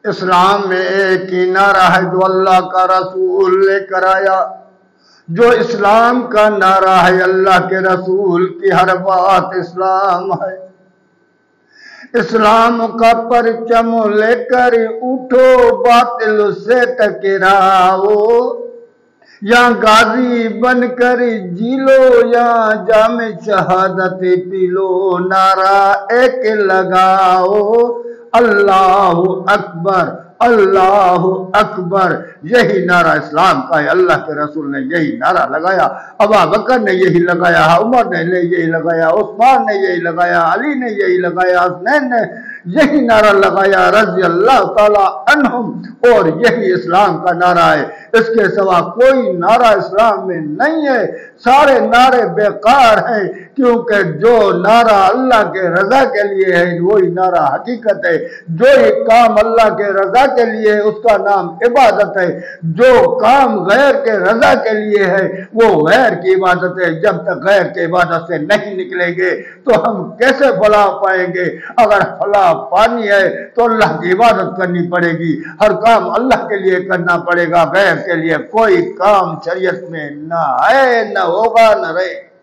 اسلام میں ایک ہی نعرہ ہے جو اللہ کا رسول لے کر آیا، جو اسلام کا نعرہ ہے اللہ کے رسول کی ہر بات اسلام ہے۔ اسلام کا پرچم لے کر اٹھو، باطل سے ٹکراؤ، یا غازی بن کر جی لو یا جام شہادت پی لو، نعرہ ایک لگاؤ، اللہ اکبر اللہ اکبر۔ یہی نعرہ اسلام کا ہے، اللہ کے رسول نے یہی نعرہ لگایا، ابو بکر نے یہی لگایا، عمر نے یہی لگایا، عثمان نے یہی لگایا، علی نے یہی لگایا، حسنین نے یہی نعرہ لگایا رضی اللہ تعالی عنہم، اور یہی اسلام کا نعرہ ہے۔ اس کے سوا کوئی نعرہ اسلام میں نہیں ہے، سارے نعرے بیکار ہیں، کیونکہ جو نعرہ اللہ کے رضا کے لیے ہے وہی نعرہ حقیقت ہے، جو ایک کام اللہ کے رضا کے لیے ہے اس کا نام عبادت ہے، جو کام غیر کے رضا کے لیے ہے وہ غیر کی عبادت ہے۔ جب تک غیر کی عبادت سے نہیں نکلیں گے تو ہم کیسے فلاح پائیں گے؟ اگر فلاح پانی ہے تو اللہ کی عبادت کرنی پڑے گی، ہر کام اللہ کے لیے کرنا پڑے گا، غیر کے لیے کوئی کام شریعت میں نہ ہے، نہ ہوگا، نہ رہے۔